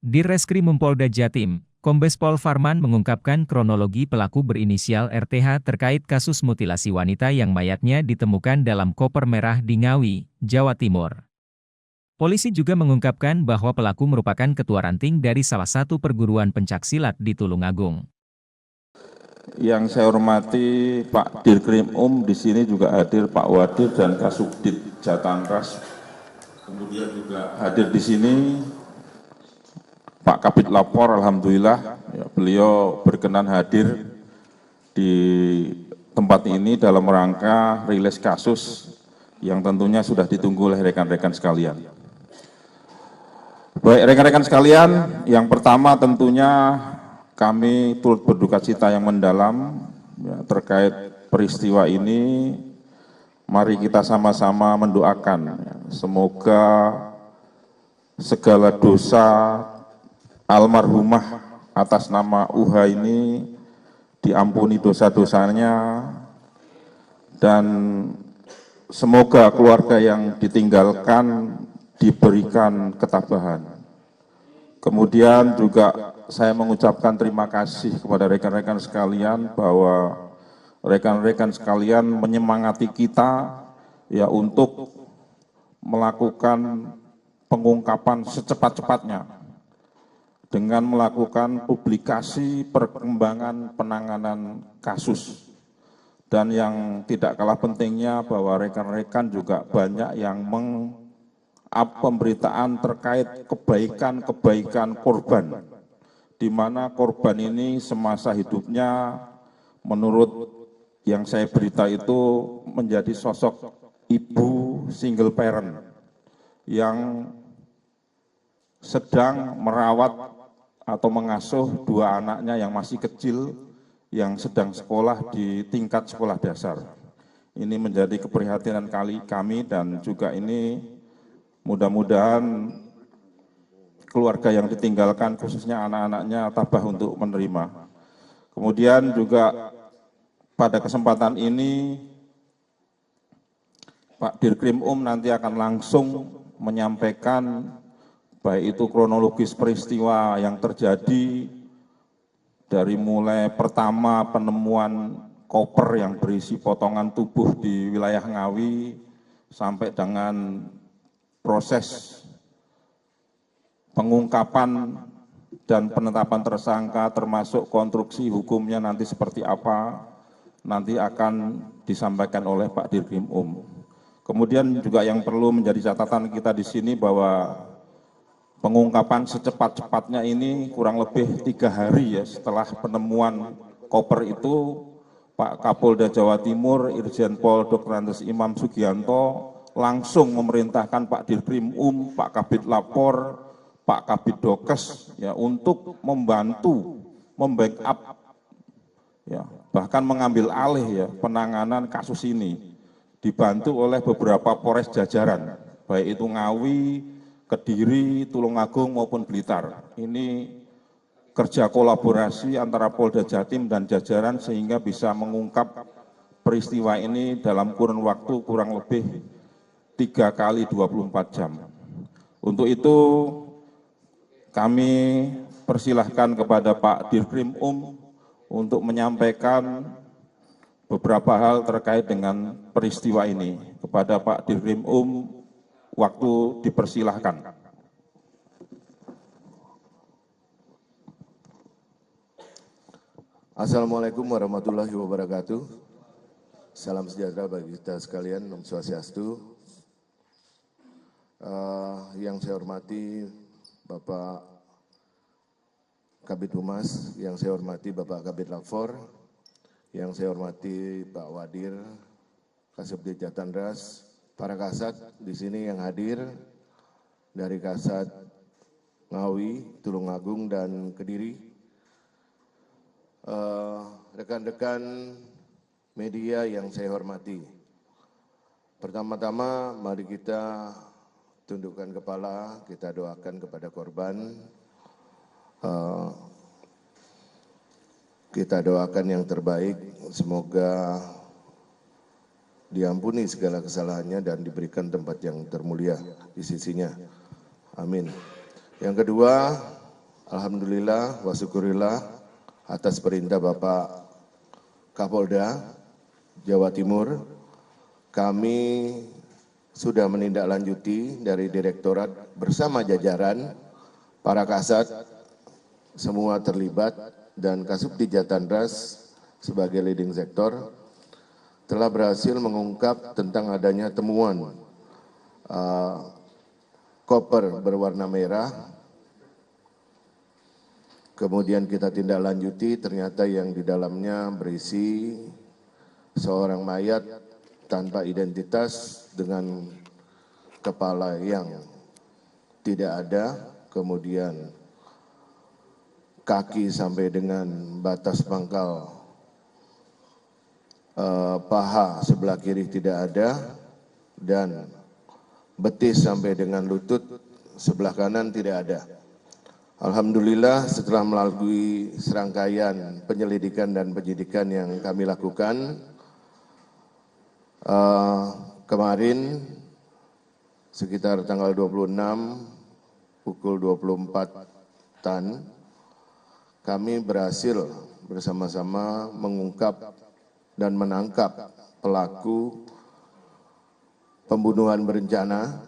Di Reskrim Polda Jatim, Kombes Pol Farman mengungkapkan kronologi pelaku berinisial RTH terkait kasus mutilasi wanita yang mayatnya ditemukan dalam koper merah di Ngawi, Jawa Timur. Polisi juga mengungkapkan bahwa pelaku merupakan ketua ranting dari salah satu perguruan pencaksilat di Tulungagung. Yang saya hormati Pak Dirkrim di sini juga hadir Pak Wadir dan Kasubdit Jatangras. Kemudian juga hadir di sini Pak Kabid Lapor, alhamdulillah ya, beliau berkenan hadir di tempat ini dalam rangka rilis kasus yang tentunya sudah ditunggu oleh rekan-rekan sekalian. Baik rekan-rekan sekalian, yang pertama tentunya kami turut berduka cita yang mendalam ya, terkait peristiwa ini. Mari kita sama-sama mendoakan ya, semoga segala dosa almarhumah atas nama UH ini diampuni dosa-dosanya dan semoga keluarga yang ditinggalkan diberikan ketabahan. Kemudian juga saya mengucapkan terima kasih kepada rekan-rekan sekalian bahwa rekan-rekan sekalian menyemangati kita ya untuk melakukan pengungkapan secepat-cepatnya dengan melakukan publikasi perkembangan penanganan kasus. Dan yang tidak kalah pentingnya bahwa rekan-rekan juga banyak yang meng-up pemberitaan terkait kebaikan-kebaikan korban, di mana korban ini semasa hidupnya menurut yang saya berita itu menjadi sosok ibu single parent yang sedang merawat atau mengasuh dua anaknya yang masih kecil yang sedang sekolah di tingkat sekolah dasar. Ini menjadi keprihatinan kami dan juga ini mudah-mudahan keluarga yang ditinggalkan khususnya anak-anaknya tabah untuk menerima. Kemudian juga pada kesempatan ini Pak Dirkrim nanti akan langsung menyampaikan baik itu kronologis peristiwa yang terjadi dari mulai pertama penemuan koper yang berisi potongan tubuh di wilayah Ngawi sampai dengan proses pengungkapan dan penetapan tersangka termasuk konstruksi hukumnya nanti seperti apa nanti akan disampaikan oleh Pak Dirkrim. Kemudian juga yang perlu menjadi catatan kita di sini bahwa pengungkapan secepat-cepatnya ini kurang lebih 3 hari ya setelah penemuan koper itu, Pak Kapolda Jawa Timur, Irjen Pol Dr. Andes Imam Sugianto langsung memerintahkan Pak Dirkrim Pak Kabid Lapor, Pak Kabid Dokes ya untuk membantu, membackup ya, bahkan mengambil alih ya penanganan kasus ini, dibantu oleh beberapa Polres jajaran, baik itu Ngawi, Kediri, Tulungagung maupun Blitar. Ini kerja kolaborasi antara Polda Jatim dan jajaran sehingga bisa mengungkap peristiwa ini dalam kurun waktu kurang lebih 3 kali 24 jam. Untuk itu kami persilahkan kepada Pak Dirkrim untuk menyampaikan beberapa hal terkait dengan peristiwa ini. Kepada Pak Dirkrim waktu dipersilahkan. Assalamualaikum warahmatullahi wabarakatuh. Salam sejahtera bagi kita sekalian, Om Swastiastu. Yang saya hormati Bapak Kabid Humas, yang saya hormati Bapak Kabid Lapor, yang saya hormati Pak Wadir, Kasubdit Jatandras, para kasat di sini yang hadir dari Kasat Ngawi, Tulungagung, dan Kediri, rekan-rekan media yang saya hormati. Pertama-tama mari kita tundukkan kepala, kita doakan kepada korban, kita doakan yang terbaik, semoga diampuni segala kesalahannya dan diberikan tempat yang termulia di sisinya. Amin. Yang kedua, Alhamdulillah wa syukurillah atas perintah Bapak Kapolda Jawa Timur, kami sudah menindaklanjuti dari Direktorat bersama jajaran, para kasat, semua terlibat, dan Kasubdit Jatandras sebagai leading sektor telah berhasil mengungkap tentang adanya temuan koper berwarna merah. Kemudian kita tindak lanjuti, ternyata yang di dalamnya berisi seorang mayat tanpa identitas dengan kepala yang tidak ada, kemudian kaki sampai dengan batas pangkal paha sebelah kiri tidak ada, dan betis sampai dengan lutut sebelah kanan tidak ada. Alhamdulillah setelah melalui serangkaian penyelidikan dan penyidikan yang kami lakukan, kemarin sekitar tanggal 26 pukul 24 TAN, kami berhasil bersama-sama mengungkap dan menangkap pelaku pembunuhan berencana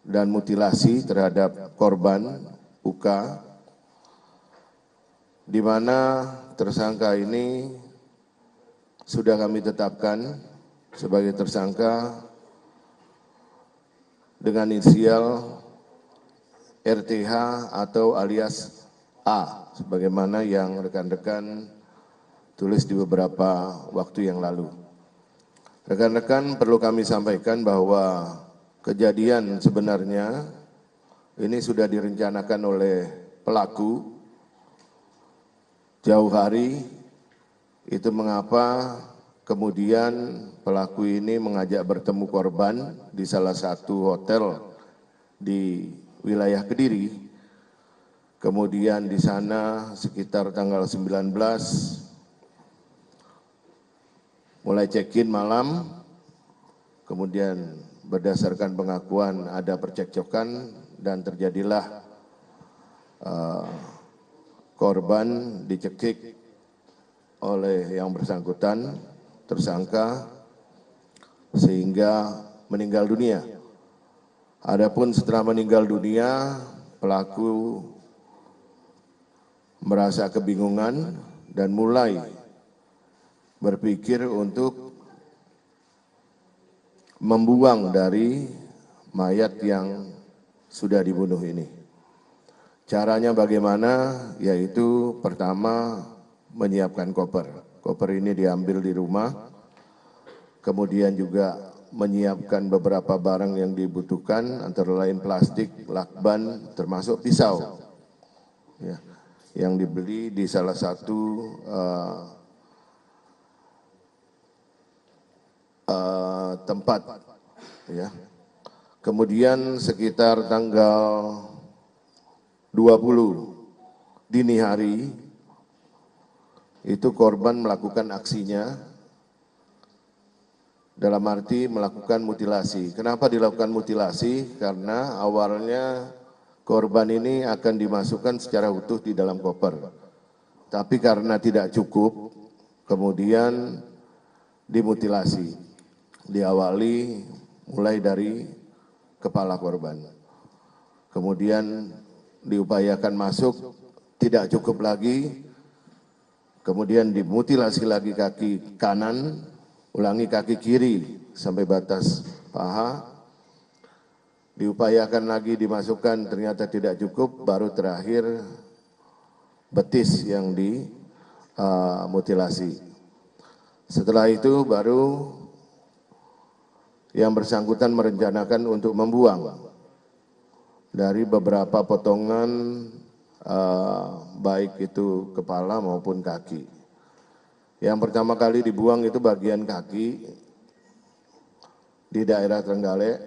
dan mutilasi terhadap korban UK, di mana tersangka ini sudah kami tetapkan sebagai tersangka dengan inisial RTH atau alias A, sebagaimana yang rekan-rekan tulis di beberapa waktu yang lalu. Rekan-rekan, perlu kami sampaikan bahwa kejadian sebenarnya ini sudah direncanakan oleh pelaku jauh hari. Itu mengapa kemudian pelaku ini mengajak bertemu korban di salah satu hotel di wilayah Kediri. Kemudian di sana sekitar tanggal 19 mulai check-in malam, kemudian berdasarkan pengakuan ada percekcokan dan terjadilah korban dicekik oleh yang bersangkutan, tersangka, sehingga meninggal dunia. Adapun setelah meninggal dunia, pelaku merasa kebingungan dan mulai berpikir untuk membuang dari mayat yang sudah dibunuh ini. Caranya bagaimana? Yaitu pertama menyiapkan koper. Koper ini diambil di rumah, kemudian juga menyiapkan beberapa barang yang dibutuhkan, antara lain plastik, lakban, termasuk pisau, ya, yang dibeli di salah satu tempat, ya. Kemudian sekitar tanggal 20 dini hari, itu korban melakukan aksinya, dalam arti melakukan mutilasi. Kenapa dilakukan mutilasi? Karena awalnya korban ini akan dimasukkan secara utuh di dalam koper. Tapi karena tidak cukup, kemudian dimutilasi. Diawali mulai dari kepala korban. Kemudian diupayakan masuk, tidak cukup lagi, kemudian dimutilasi lagi kaki kanan, ulangi kaki kiri sampai batas paha, diupayakan lagi dimasukkan, ternyata tidak cukup, baru terakhir betis yang dimutilasi. Setelah itu baru yang bersangkutan merencanakan untuk membuang dari beberapa potongan, baik itu kepala maupun kaki. Yang pertama kali dibuang itu bagian kaki di daerah Trenggalek.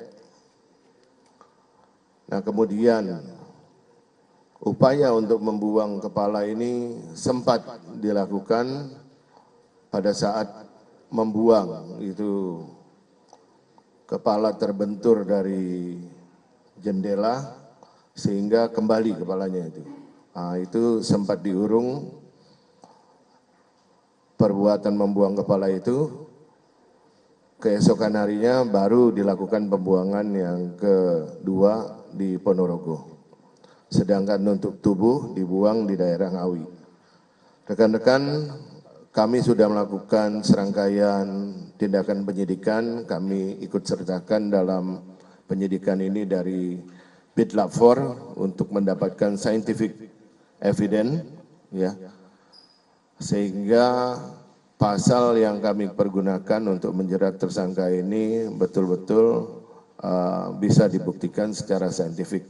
Nah, kemudian upaya untuk membuang kepala ini sempat dilakukan pada saat membuang itu. Kepala terbentur dari jendela sehingga kembali kepalanya itu. Itu sempat diurung perbuatan membuang kepala itu. Keesokan harinya baru dilakukan pembuangan yang kedua di Ponorogo. Sedangkan untuk tubuh dibuang di daerah Ngawi. Rekan-rekan, kami sudah melakukan serangkaian tindakan penyidikan. Kami ikut sertakan dalam penyidikan ini dari Bitlab 4 untuk mendapatkan scientific evidence, ya, sehingga pasal yang kami pergunakan untuk menjerat tersangka ini betul-betul bisa dibuktikan secara saintifik.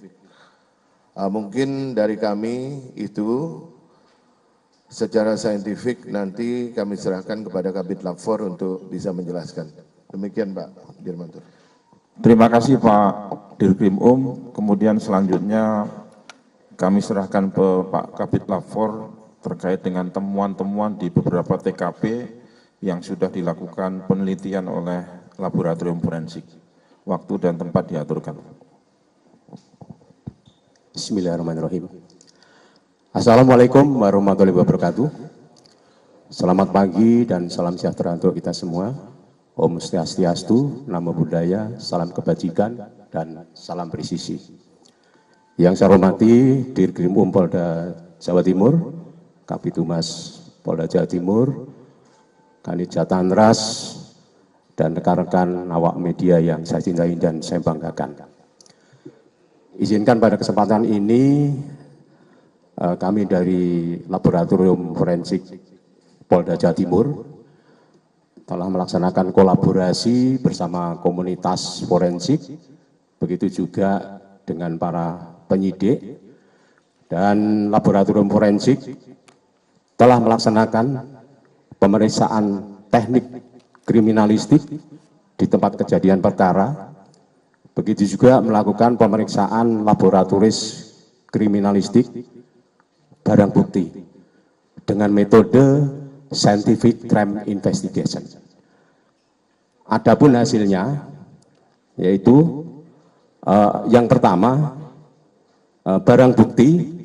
Mungkin dari kami itu secara saintifik nanti kami serahkan kepada Kabid Lab 4 untuk bisa menjelaskan. Demikian Pak Dirmantur. Terima kasih Pak Dirkrim Kemudian selanjutnya kami serahkan ke Pak Kabid Lab 4 terkait dengan temuan-temuan di beberapa TKP yang sudah dilakukan penelitian oleh laboratorium forensik. Waktu dan tempat diaturkan. Bismillahirrahmanirrahim. Assalamualaikum warahmatullahi wabarakatuh. Selamat pagi dan salam sejahtera untuk kita semua. Om Swastiastu, Namo Buddhaya, salam kebajikan, dan salam presisi. Yang saya hormati Dirkrim Polda Jawa Timur, Kapitumas Polda Jawa Timur, Kanit Jatanras, dan rekan-rekan awak media yang saya cintai dan saya banggakan. Izinkan pada kesempatan ini, kami dari Laboratorium Forensik Polda Jawa Timur telah melaksanakan kolaborasi bersama komunitas forensik, begitu juga dengan para penyidik, dan Laboratorium Forensik telah melaksanakan pemeriksaan teknik kriminalistik di tempat kejadian perkara, begitu juga melakukan pemeriksaan laboratoris kriminalistik barang bukti dengan metode scientific crime investigation. Adapun hasilnya yaitu yang pertama, barang bukti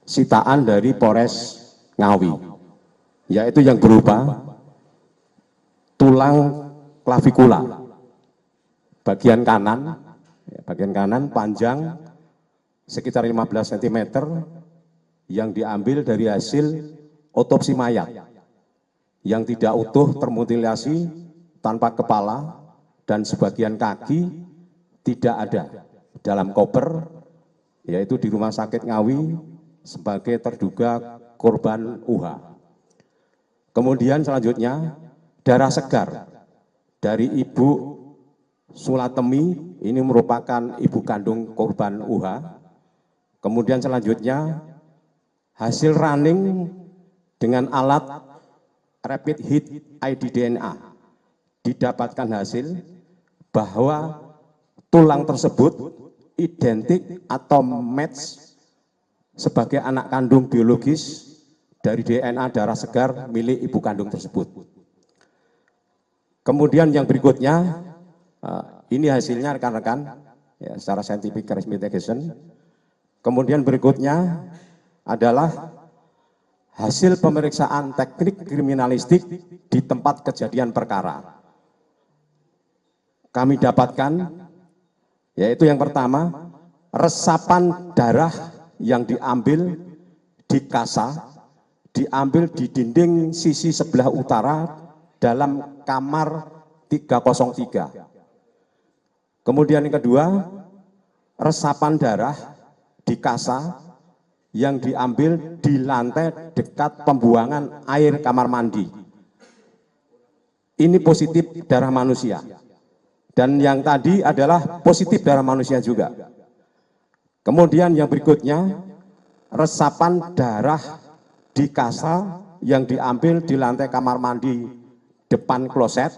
sitaan dari Polres Ngawi, yaitu yang berupa tulang klavikula bagian kanan panjang sekitar 15 cm yang diambil dari hasil otopsi mayat yang tidak utuh termutilasi, tanpa kepala, dan sebagian kaki tidak ada dalam koper, yaitu di Rumah Sakit Ngawi sebagai terduga korban UH. Kemudian selanjutnya darah segar dari Ibu Sulatemi, ini merupakan ibu kandung korban UH. Kemudian selanjutnya hasil running dengan alat rapid hit ID DNA didapatkan hasil bahwa tulang tersebut identik atau match sebagai anak kandung biologis dari DNA darah segar milik ibu kandung tersebut. Kemudian yang berikutnya, ini hasilnya rekan-rekan, ya, secara scientific crime investigation. Kemudian berikutnya adalah hasil pemeriksaan teknik kriminalistik di tempat kejadian perkara. Kami dapatkan, yaitu yang pertama, resapan darah yang diambil di kasa, diambil di dinding sisi sebelah utara dalam kamar 303. Kemudian yang kedua, resapan darah di kasa yang diambil di lantai dekat pembuangan air kamar mandi. Ini positif darah manusia. Dan yang tadi adalah positif darah manusia juga. Kemudian yang berikutnya, resapan darah di kasa yang diambil di lantai kamar mandi depan kloset,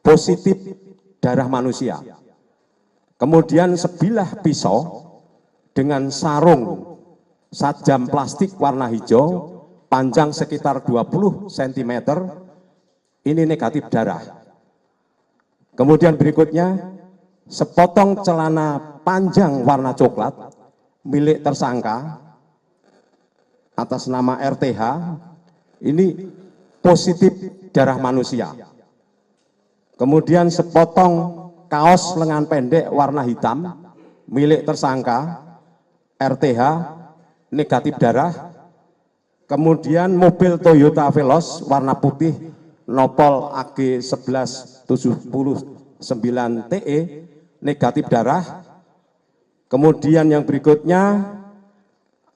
positif darah manusia. Kemudian sebilah pisau dengan sarung sajam plastik warna hijau, panjang sekitar 20 cm, ini negatif darah. Kemudian berikutnya, sepotong celana panjang warna coklat milik tersangka, atas nama RTH ini positif darah manusia. Kemudian sepotong kaos lengan pendek warna hitam milik tersangka RTH negatif darah. Kemudian mobil Toyota Veloz warna putih nopol AG 1179 TE negatif darah. Kemudian yang berikutnya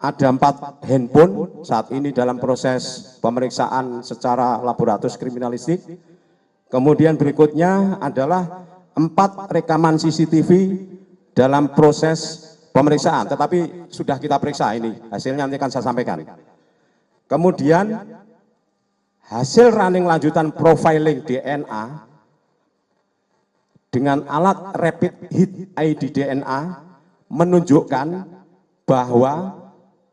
ada 4 handphone saat ini dalam proses pemeriksaan secara laboratorium kriminalistik. Kemudian berikutnya adalah 4 rekaman CCTV dalam proses pemeriksaan, tetapi sudah kita periksa ini, hasilnya nanti akan saya sampaikan. Kemudian hasil running lanjutan profiling DNA dengan alat rapid hit ID DNA menunjukkan bahwa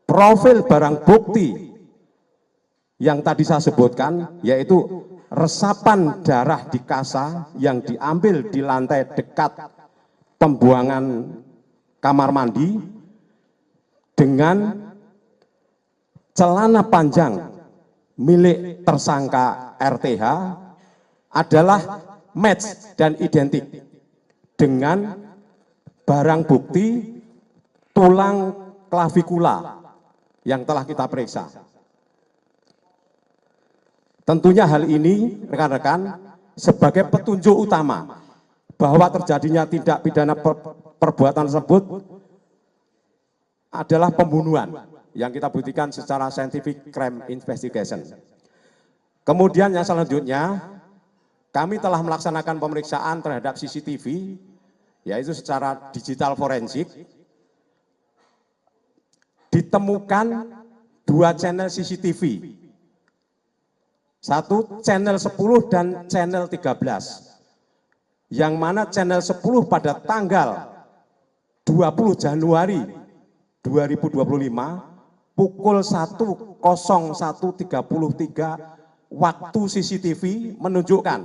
profil barang bukti yang tadi saya sebutkan, yaitu resapan darah di kasa yang diambil di lantai dekat pembuangan kamar mandi dengan celana panjang milik tersangka RTH adalah match dan identik dengan barang bukti tulang klavikula yang telah kita periksa. Tentunya hal ini rekan-rekan sebagai petunjuk utama bahwa terjadinya tindak pidana perbuatan tersebut adalah pembunuhan yang kita buktikan secara scientific crime investigation. Kemudian yang selanjutnya, kami telah melaksanakan pemeriksaan terhadap CCTV, yaitu secara digital forensik. Ditemukan 2 channel CCTV, satu channel 10 dan channel 13, yang mana channel 10 pada tanggal 20 Januari 2025 pukul 01.33 waktu CCTV menunjukkan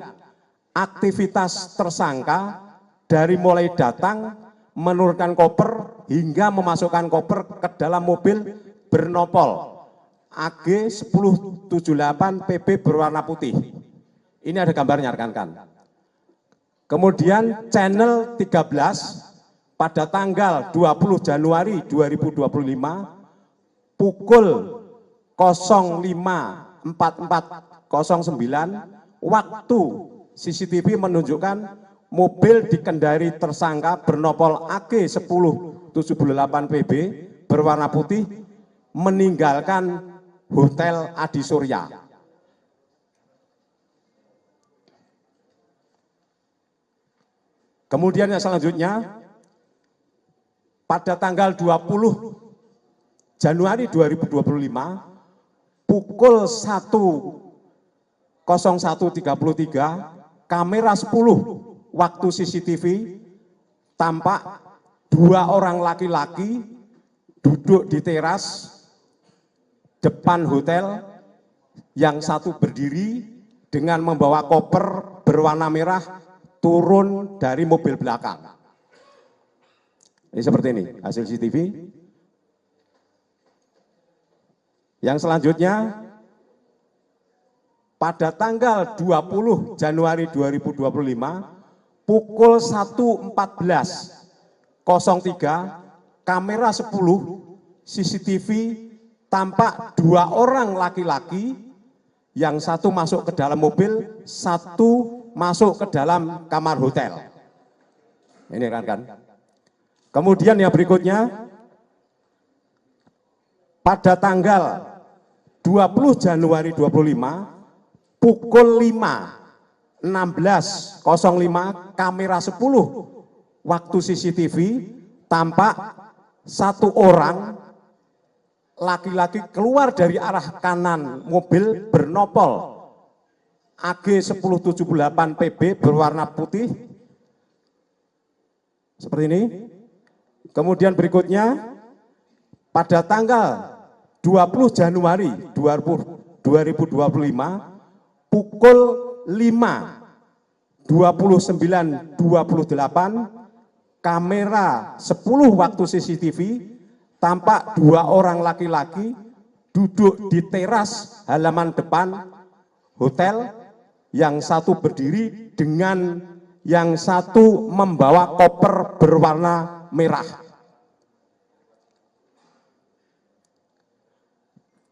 aktivitas tersangka dari mulai datang, menurunkan koper hingga memasukkan koper ke dalam mobil bernopol AG 1078 PB berwarna putih. Ini ada gambarnya rekan-rekan. Kemudian channel 13 pada tanggal 20 Januari 2025 pukul 05.4409 waktu CCTV menunjukkan mobil dikendari tersangka bernopol AG 1078 PB berwarna putih meninggalkan Hotel Adi Surya. Kemudian yang selanjutnya, pada tanggal 20 Januari 2025, pukul 01.01.33, kamera 10 waktu CCTV, tampak 2 orang laki-laki duduk di teras depan hotel, yang satu berdiri dengan membawa koper berwarna merah turun dari mobil belakang. Ini seperti ini hasil CCTV. Yang selanjutnya, pada tanggal 20 Januari 2025, pukul 1.14.03, kamera 10 CCTV tampak 2 orang laki-laki, yang satu masuk ke dalam mobil, satu masuk ke dalam kamar hotel. Ini kan. Kemudian yang berikutnya, pada tanggal 20 Januari 25, pukul 5.16.05, kamera 10 waktu CCTV tampak 1 orang laki-laki keluar dari arah kanan mobil bernopol AG 1078 PB berwarna putih seperti ini. Kemudian berikutnya, pada tanggal 20 Januari 2025 pukul 5.29.28, kamera 10 waktu CCTV tampak 2 orang laki-laki duduk di teras halaman depan hotel, yang satu berdiri dengan yang satu membawa koper berwarna merah.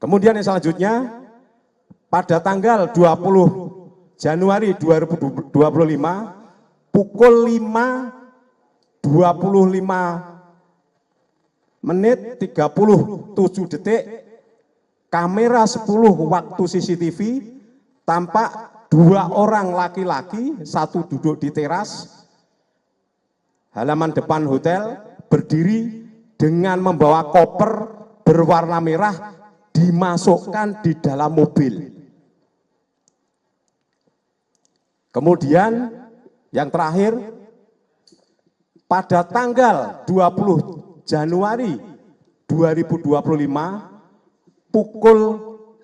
Kemudian yang selanjutnya, pada tanggal 20 Januari 2025, pukul 5:25:37, kamera 10 waktu CCTV, tampak 2 orang laki-laki, satu duduk di teras halaman depan hotel, berdiri dengan membawa koper berwarna merah, dimasukkan di dalam mobil. Kemudian yang terakhir, pada tanggal 20 Januari 2025, pukul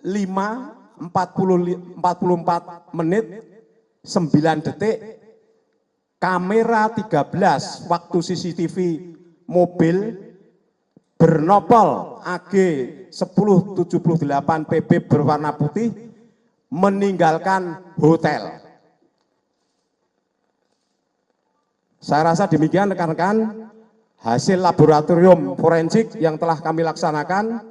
5:44:09, kamera 13 waktu CCTV mobil bernopol AG 1078 PB berwarna putih meninggalkan hotel. Saya rasa demikian rekan-rekan hasil laboratorium forensik yang telah kami laksanakan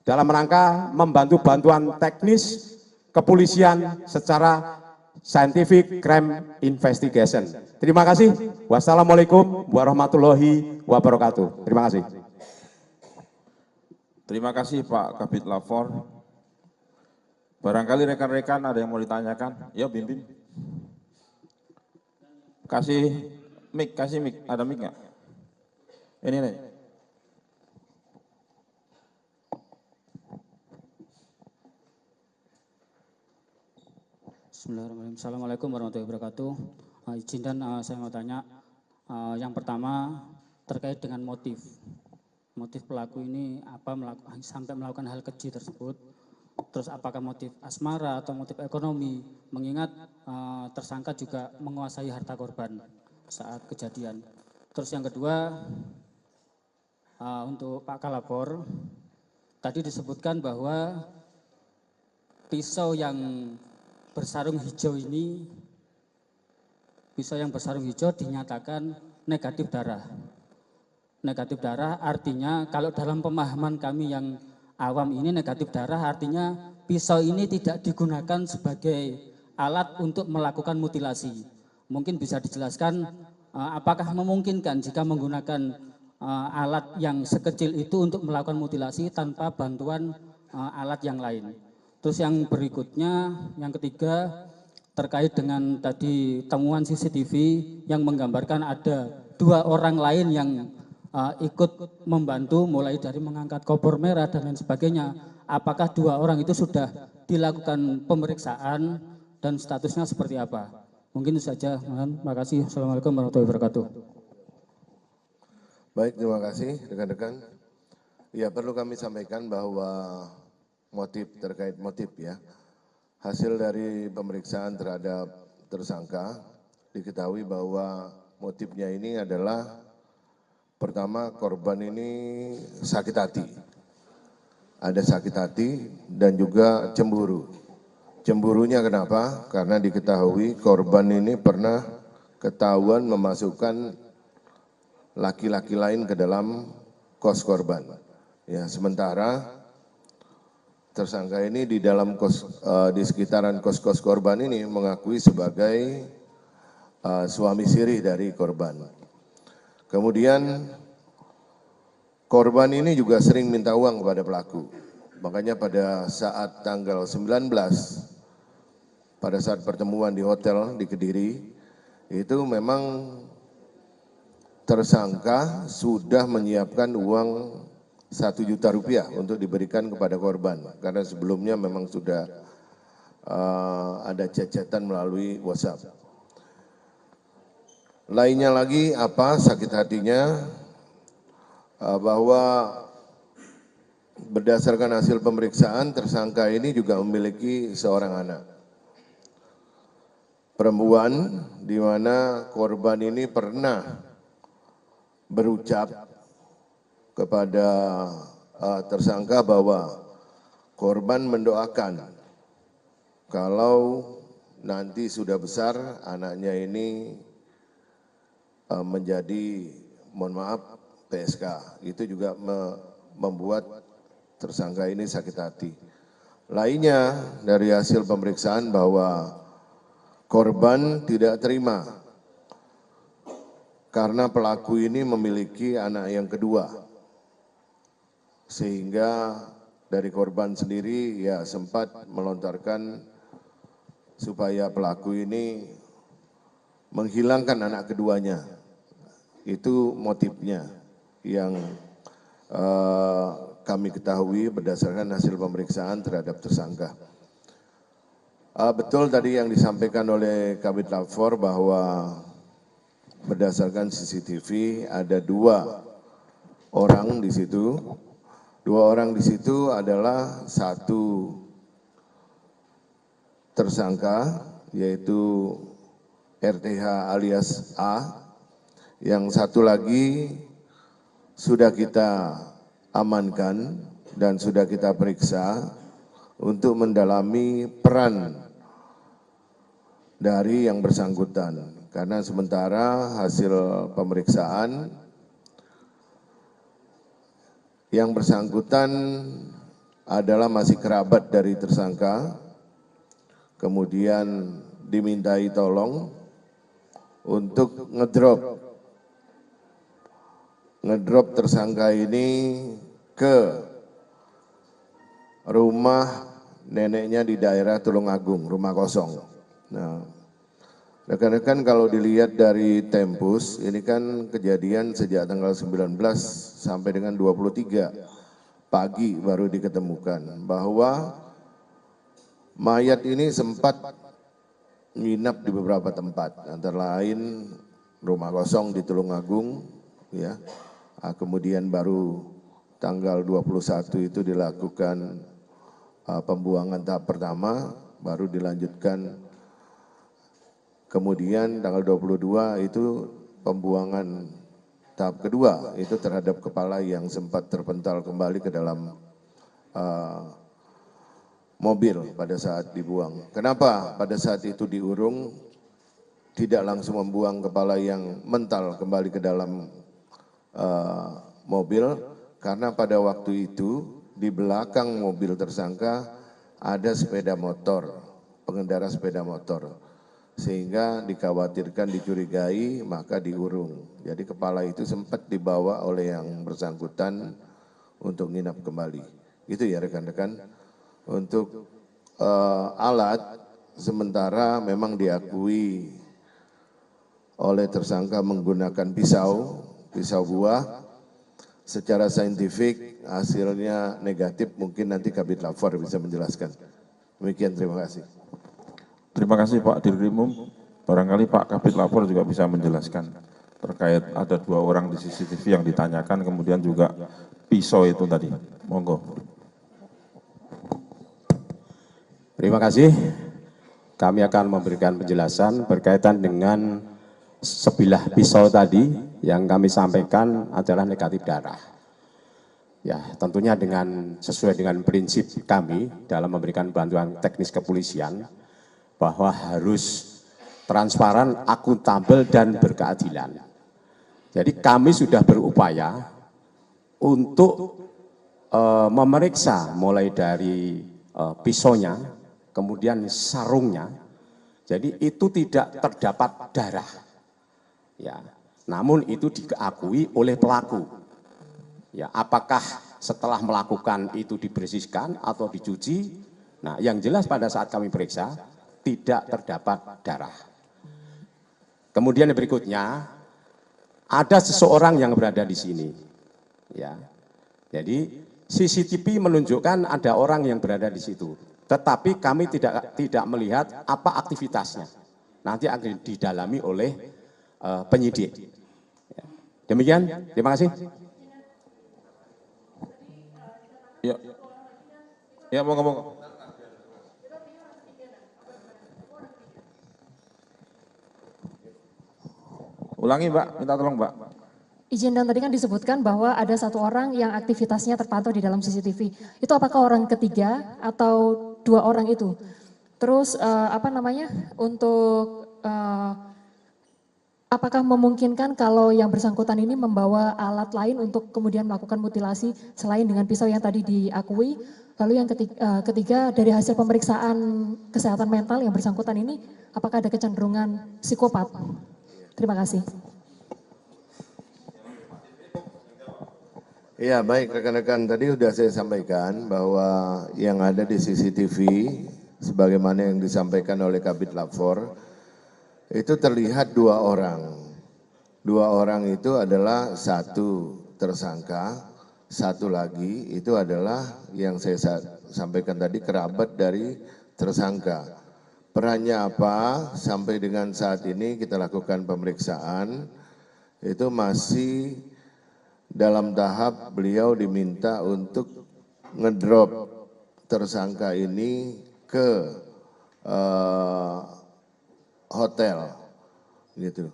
dalam rangka membantu bantuan teknis kepolisian secara scientific crime investigation. Terima kasih. Wassalamualaikum warahmatullahi wabarakatuh. Terima kasih. Terima kasih Pak Kabid Lafor. Barangkali rekan-rekan ada yang mau ditanyakan? Ya, Bim. Kasih mic, ada mic nggak? Ini nih. Bismillahirrahmanirrahim. Assalamualaikum warahmatullahi wabarakatuh. Izinkan saya mau tanya, yang pertama terkait dengan motif pelaku ini apa sampai melakukan hal keji tersebut. Terus apakah motif asmara atau motif ekonomi, mengingat tersangka juga menguasai harta korban saat kejadian. Terus yang kedua, untuk Pak Kalapor, tadi disebutkan bahwa pisau yang bersarung hijau ini, pisau yang bersarung hijau dinyatakan negatif darah. Negatif darah artinya kalau dalam pemahaman kami yang awam ini, negatif darah artinya pisau ini tidak digunakan sebagai alat untuk melakukan mutilasi. Mungkin bisa dijelaskan apakah memungkinkan jika menggunakan alat yang sekecil itu untuk melakukan mutilasi tanpa bantuan alat yang lain. Terus yang berikutnya, yang ketiga, terkait dengan tadi temuan CCTV yang menggambarkan ada 2 orang lain yang ikut membantu mulai dari mengangkat koper merah dan lain sebagainya. Apakah 2 orang itu sudah dilakukan pemeriksaan dan statusnya seperti apa? Mungkin itu saja. Terima kasih. Assalamualaikum warahmatullahi wabarakatuh. Baik, terima kasih rekan-rekan. Ya, perlu kami sampaikan bahwa terkait motif ya, hasil dari pemeriksaan terhadap tersangka diketahui bahwa motifnya ini adalah pertama, korban ini sakit hati, ada sakit hati dan juga cemburu. Cemburunya kenapa? Karena diketahui korban ini pernah ketahuan memasukkan laki-laki lain ke dalam kos korban. Ya, sementara tersangka ini di dalam di sekitaran kos-kos korban ini mengakui sebagai suami siri dari korban. Kemudian korban ini juga sering minta uang kepada pelaku. Makanya pada saat tanggal 19, pada saat pertemuan di hotel di Kediri, itu memang tersangka sudah menyiapkan uang 1 juta rupiah untuk diberikan kepada korban, karena sebelumnya memang sudah ada chat-chatan melalui WhatsApp. Lainnya lagi apa sakit hatinya, bahwa berdasarkan hasil pemeriksaan tersangka ini juga memiliki seorang anak perempuan, di mana korban ini pernah berucap kepada tersangka bahwa korban mendoakan kalau nanti sudah besar anaknya ini menjadi, mohon maaf, PSK. Itu juga membuat tersangka ini sakit hati. Lainnya dari hasil pemeriksaan bahwa korban tidak terima karena pelaku ini memiliki anak yang kedua, sehingga dari korban sendiri ya sempat melontarkan supaya pelaku ini menghilangkan anak keduanya. Itu motifnya yang kami ketahui berdasarkan hasil pemeriksaan terhadap tersangka. Betul tadi yang disampaikan oleh Kabid Lapfor bahwa berdasarkan CCTV ada 2 orang di situ. 2 orang di situ adalah satu tersangka yaitu RTH alias A, yang satu lagi sudah kita amankan dan sudah kita periksa untuk mendalami peran dari yang bersangkutan. Karena sementara hasil pemeriksaan yang bersangkutan adalah masih kerabat dari tersangka, kemudian dimintai tolong untuk ngedrop tersangka ini ke rumah neneknya di daerah Tulungagung, rumah kosong. Nah, rekan-rekan kalau dilihat dari Tempus, ini kan kejadian sejak tanggal 19 sampai dengan 23 pagi baru diketemukan, bahwa mayat ini sempat nginap di beberapa tempat, antara lain rumah kosong di Tulungagung, ya. Kemudian baru tanggal 21 itu dilakukan pembuangan tahap pertama, baru dilanjutkan. Kemudian tanggal 22 itu pembuangan tahap kedua, itu terhadap kepala yang sempat terpental kembali ke dalam mobil pada saat dibuang. Kenapa pada saat itu diurung, tidak langsung membuang kepala yang mental kembali ke dalam mobil? Karena pada waktu itu di belakang mobil tersangka ada sepeda motor, pengendara sepeda motor. Sehingga dikhawatirkan dicurigai, maka diurung. Jadi kepala itu sempat dibawa oleh yang bersangkutan untuk nginap kembali. Itu ya rekan-rekan. Untuk alat, sementara memang diakui oleh tersangka menggunakan pisau buah. Secara saintifik hasilnya negatif, mungkin nanti Kabid Lapfor bisa menjelaskan. Demikian, terima kasih. Terima kasih Pak Dirkrimum. Barangkali Pak Kabid Lapfor juga bisa menjelaskan terkait ada 2 orang di CCTV yang ditanyakan, kemudian juga pisau itu tadi. Monggo. Terima kasih. Kami akan memberikan penjelasan berkaitan dengan sebilah pisau tadi yang kami sampaikan adalah negatif darah. Ya, tentunya sesuai dengan prinsip kami dalam memberikan bantuan teknis kepolisian, bahwa harus transparan, akuntabel, dan berkeadilan. Jadi kami sudah berupaya untuk memeriksa mulai dari pisaunya, kemudian sarungnya. Jadi itu tidak terdapat darah. Ya, namun itu diakui oleh pelaku. Ya, apakah setelah melakukan itu dibersihkan atau dicuci? Nah, yang jelas pada saat kami periksa tidak terdapat darah. Kemudian yang berikutnya, ada seseorang yang berada di sini. Ya, jadi CCTV menunjukkan ada orang yang berada di situ. Tetapi kami tidak melihat apa aktivitasnya. Nanti akan didalami oleh penyidik. Ya. Demikian, terima kasih. Ya, ya mau ngomong. Ulangi Mbak, minta tolong Mbak. Izin, dan tadi kan disebutkan bahwa ada satu orang yang aktivitasnya terpantau di dalam CCTV. Itu apakah orang ketiga atau 2 orang itu? Terus untuk apakah memungkinkan kalau yang bersangkutan ini membawa alat lain untuk kemudian melakukan mutilasi selain dengan pisau yang tadi diakui? Lalu yang ketiga dari hasil pemeriksaan kesehatan mental yang bersangkutan ini, apakah ada kecenderungan psikopat? Terima kasih. Ya baik rekan-rekan, tadi sudah saya sampaikan bahwa yang ada di CCTV sebagaimana yang disampaikan oleh Kabid Lapfor itu terlihat 2 orang. 2 orang itu adalah satu tersangka, satu lagi itu adalah yang saya sampaikan tadi kerabat dari tersangka. Perannya apa sampai dengan saat ini kita lakukan pemeriksaan itu masih dalam tahap beliau diminta untuk ngedrop tersangka ini ke hotel gitu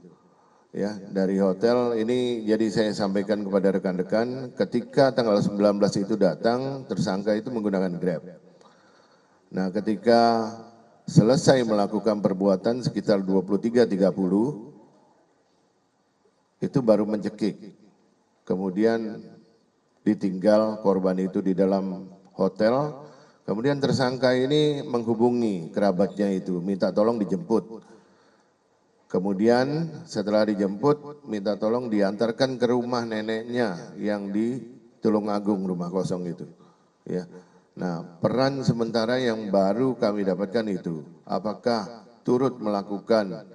ya. Dari hotel ini jadi saya sampaikan kepada rekan-rekan ketika tanggal 19 itu datang tersangka itu menggunakan Grab. Nah ketika selesai melakukan perbuatan sekitar 23.30 itu baru mencekik. Kemudian ditinggal korban itu di dalam hotel, kemudian tersangka ini menghubungi kerabatnya itu, minta tolong dijemput. Kemudian setelah dijemput, minta tolong diantarkan ke rumah neneknya yang di Tulungagung, rumah kosong itu. Ya. Nah, peran sementara yang baru kami dapatkan itu, apakah turut melakukan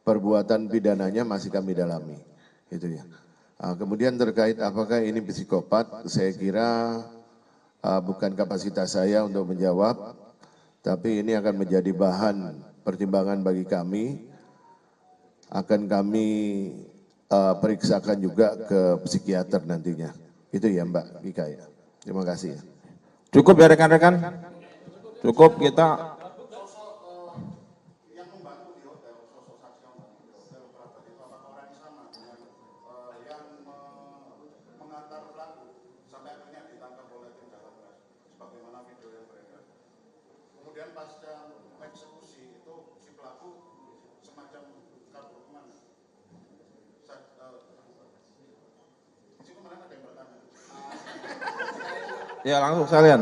perbuatan pidananya masih kami dalami. Itu ya. Kemudian terkait apakah ini psikopat, saya kira bukan kapasitas saya untuk menjawab, tapi ini akan menjadi bahan pertimbangan bagi kami. Akan kami periksakan juga ke psikiater nantinya. Itu ya Mbak Ika ya. Terima kasih ya. Cukup ya rekan-rekan? Cukup kita. Ya langsung sekalian.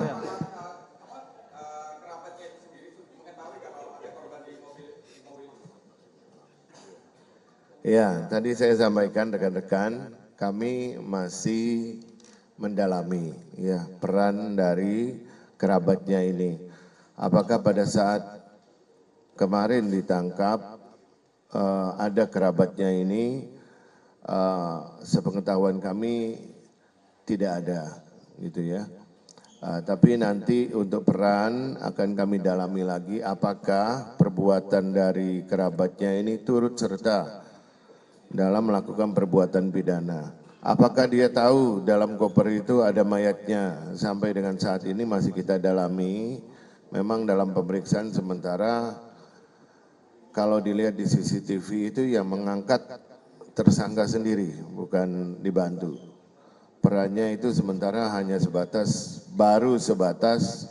Ya, tadi saya sampaikan rekan-rekan, kami masih mendalami ya peran dari kerabatnya ini. Apakah pada saat kemarin ditangkap ada kerabatnya ini, sepengetahuan kami tidak ada, gitu ya. Tapi nanti untuk peran akan kami dalami lagi apakah perbuatan dari kerabatnya ini turut serta dalam melakukan perbuatan pidana. Apakah dia tahu dalam koper itu ada mayatnya? Sampai dengan saat ini masih kita dalami. Memang dalam pemeriksaan sementara kalau dilihat di CCTV itu yang mengangkat tersangka sendiri, bukan dibantu. Perannya itu sementara hanya baru sebatas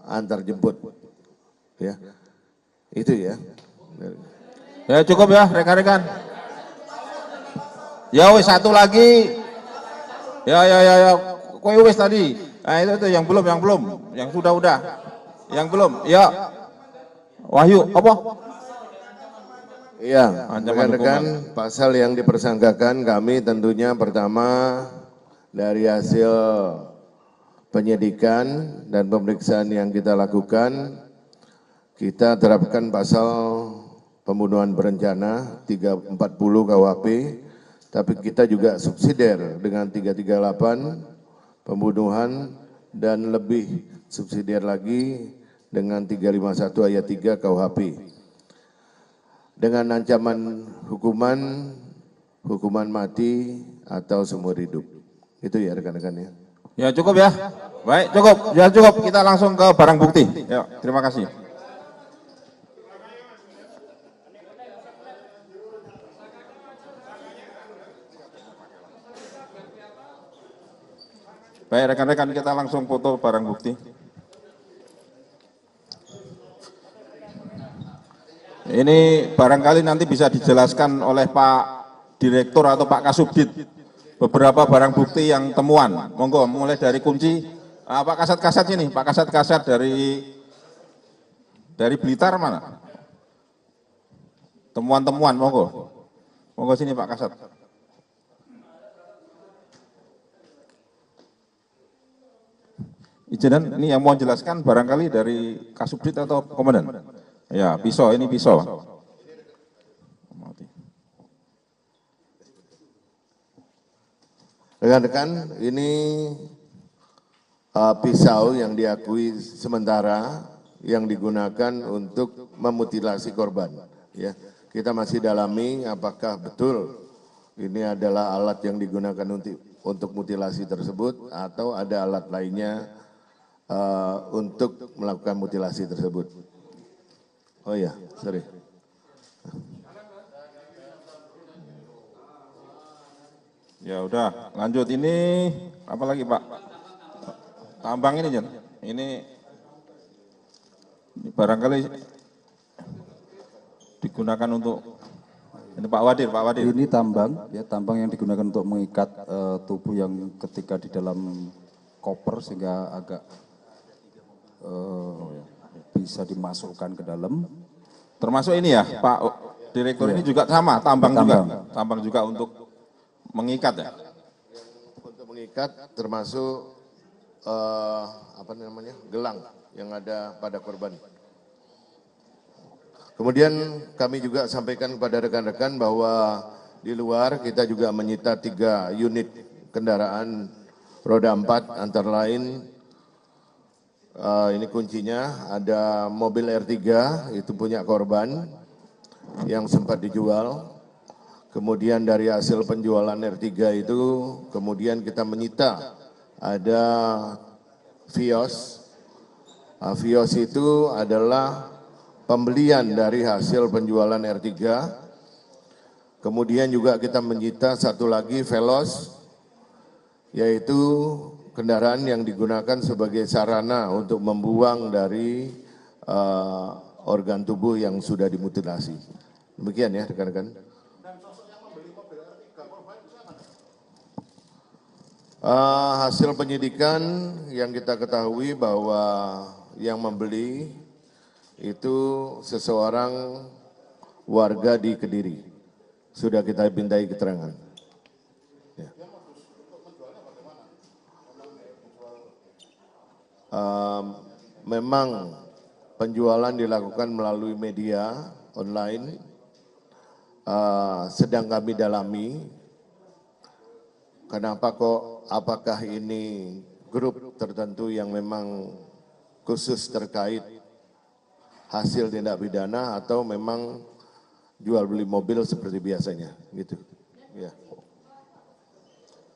antar jemput, ya, itu ya. Ya cukup ya rekan-rekan. Ya wis satu lagi. Ya. Kowe wis tadi. Nah itu yang belum, yang sudah, yang belum. Ya. Wahyu, apa? Iya, rekan-rekan, pasal yang dipersangkakan kami tentunya pertama dari hasil penyidikan dan pemeriksaan yang kita lakukan, kita terapkan pasal pembunuhan berencana 340 KUHP, tapi kita juga subsidiar dengan 338 pembunuhan dan lebih subsidiar lagi dengan 351 ayat 3 KUHP. Dengan ancaman hukuman mati atau seumur hidup. Itu ya rekan-rekan ya. Ya cukup ya. Baik cukup. Ya cukup. Kita langsung ke barang bukti. Ya terima kasih. Baik rekan-rekan, kita langsung foto barang bukti. Ini barangkali nanti bisa dijelaskan oleh Pak Direktur atau Pak Kasubdit beberapa barang bukti yang temuan. Monggo, mulai dari kunci, Pak Kasat ini, Pak Kasat dari Blitar mana? Temuan-temuan, monggo. Monggo sini Pak Kasat. Izinan, ini yang mau jelaskan barangkali dari Kasubdit atau Komandan? Ya, pisau, ini pisau. Rekan-rekan, ini pisau yang diakui sementara yang digunakan untuk memutilasi korban. Ya, kita masih dalami apakah betul ini adalah alat yang digunakan untuk mutilasi tersebut atau ada alat lainnya untuk melakukan mutilasi tersebut. Oh ya, sorry. Ya udah, lanjut. Ini apa lagi Pak? Tambang ini Jan. Ini barangkali digunakan untuk ini Pak Wadir. Ini tambang, ya tambang yang digunakan untuk mengikat tubuh yang ketika di dalam koper sehingga agak bisa dimasukkan ke dalam. Termasuk ini ya Pak Direktur, ini juga sama, tambang juga untuk mengikat ya. Untuk mengikat termasuk gelang yang ada pada korban. Kemudian kami juga sampaikan kepada rekan-rekan bahwa di luar kita juga menyita 3 unit kendaraan roda 4 antara lain ini kuncinya ada mobil R3 itu punya korban yang sempat dijual. Kemudian dari hasil penjualan R3 itu kemudian kita menyita ada Vios. Vios itu adalah pembelian dari hasil penjualan R3. Kemudian juga kita menyita satu lagi Veloz, yaitu kendaraan yang digunakan sebagai sarana untuk membuang dari organ tubuh yang sudah dimutilasi. Demikian ya rekan-rekan. Hasil penyidikan yang kita ketahui bahwa yang membeli itu seseorang warga di Kediri. Sudah kita mintai keterangan. Ya. Memang penjualan dilakukan melalui media online, sedang kami dalami. Kenapa kok, apakah ini grup tertentu yang memang khusus terkait hasil tindak pidana atau memang jual beli mobil seperti biasanya, gitu. Ya.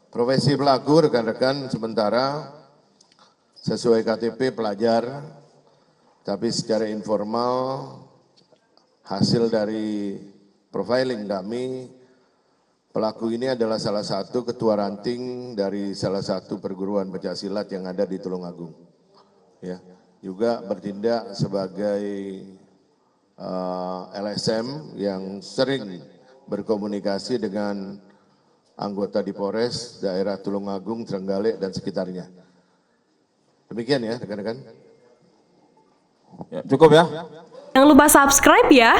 Profesi pelaku rekan-rekan sementara sesuai KTP pelajar, tapi secara informal hasil dari profiling kami, pelaku ini adalah salah satu ketua ranting dari salah satu perguruan pencaksilat yang ada di Tulungagung. Ya, juga bertindak sebagai LSM yang sering berkomunikasi dengan anggota di Polres daerah Tulungagung, Trenggalek dan sekitarnya. Demikian ya rekan-rekan. Ya, cukup ya. Jangan lupa subscribe ya.